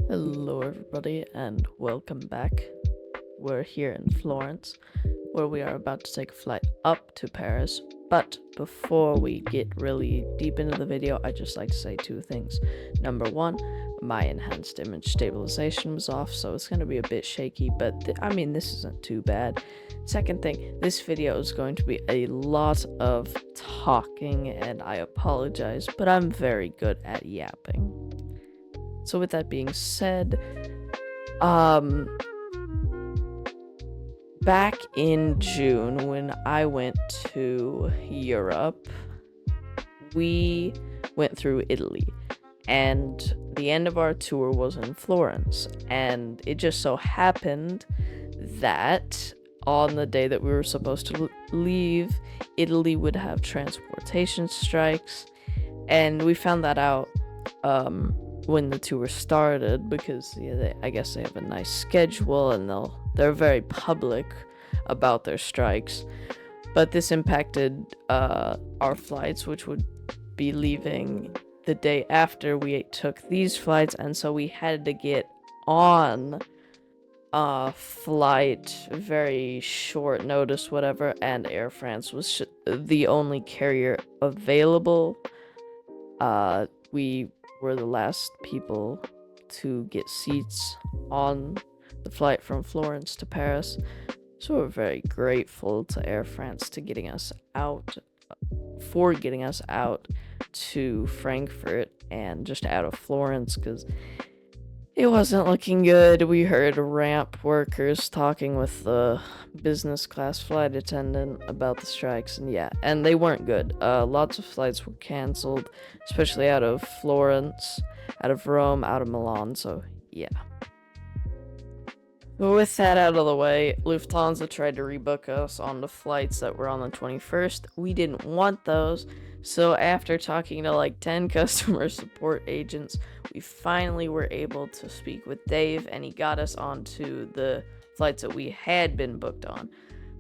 Hello, everybody, and welcome back. We're here in Florence, where we are about to take a flight up to Paris. But before we get really deep into the video, I'd just like to say two things. Number one, my enhanced image stabilization was off, so it's going to be a bit shaky, but this isn't too bad. Second thing, this video is going to be a lot of talking, and I apologize, but I'm very good at yapping. So with that being said, back in June when I went to Europe, we went through Italy, and the end of our tour was in Florence, and it just so happened that on the day that we were supposed to leave, Italy would have transportation strikes, and we found that out when the tour started, because I guess they have a nice schedule and they're very public about their strikes. But this impacted our flights, which would be leaving the day after we took these flights, and so we had to get on a flight very short notice, whatever, and Air France was the only carrier available. We were the last people to get seats on the flight from Florence to Paris, so we're very grateful to Air France for getting us out to Frankfurt and just out of Florence, because it wasn't looking good. We heard ramp workers talking with the business class flight attendant about the strikes, and they weren't good. Lots of flights were canceled, especially out of Florence, out of Rome, out of Milan, so yeah. With that out of the way, Lufthansa tried to rebook us on the flights that were on the 21st. We didn't want those, so after talking to like 10 customer support agents, we finally were able to speak with Dave, and he got us onto the flights that we had been booked on.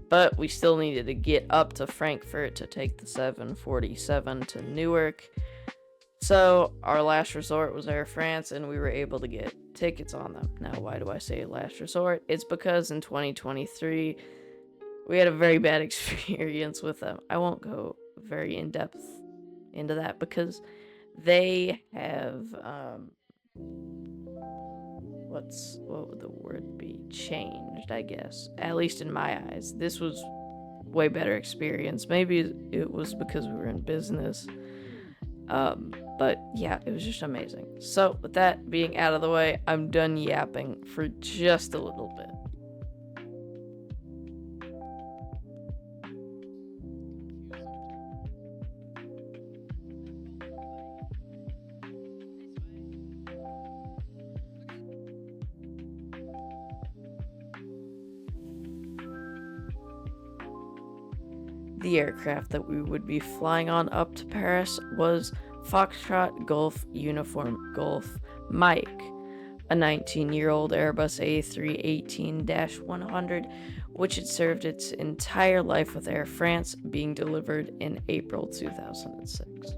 But we still needed to get up to Frankfurt to take the 747 to Newark. So our last resort was Air France, and we were able to get tickets on them. Now, why do I say last resort? It's because in 2023, we had a very bad experience with them. I won't go very in-depth into that because they have, what would the word be? Changed, I guess. At least in my eyes. This was way better experience. Maybe it was because we were in business. But yeah, it was just amazing. So with that being out of the way, I'm done yapping for just a little bit. The aircraft that we would be flying on up to Paris was Foxtrot Golf Uniform Golf Mike, a 19-year-old Airbus A318-100, which had served its entire life with Air France, being delivered in April 2006.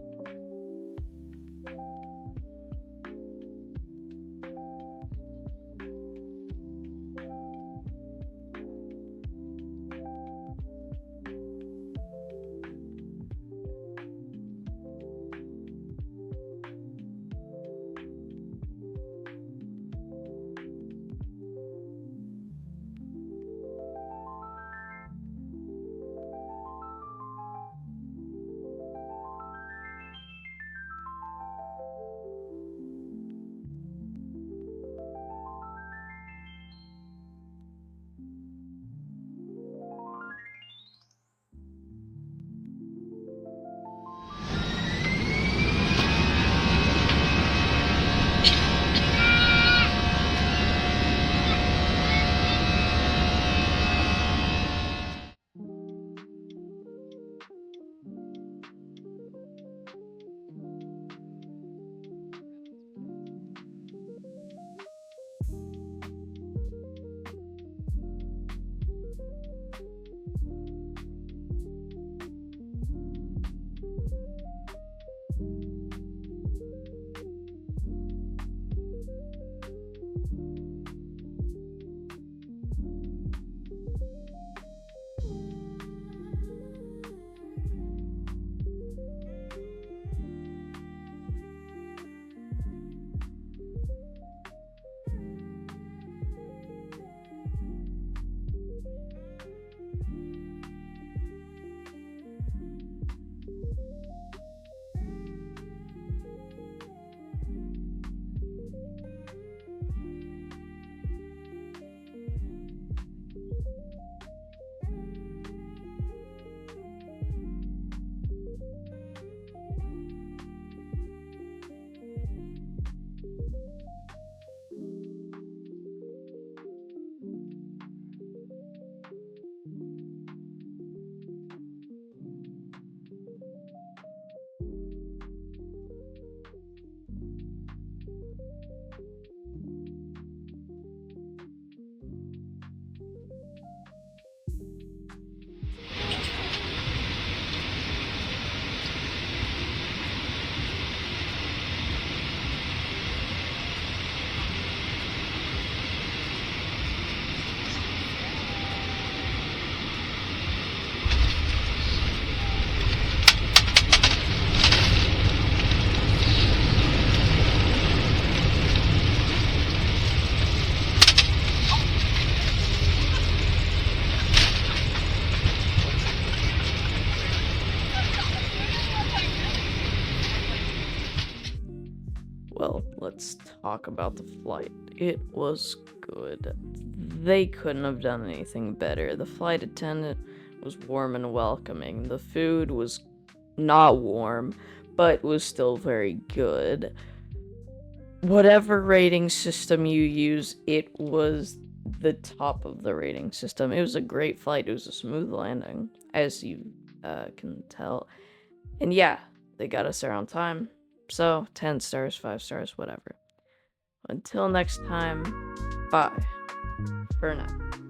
talk about the flight. It was good. They couldn't have done anything better. The flight attendant was warm and welcoming. The food was not warm, but was still very good. Whatever rating system you use, it was the top of the rating system. It was a great flight. It was a smooth landing, as you can tell. And yeah, they got us there on time. So 10 stars, 5 stars, whatever. Until next time, bye for now.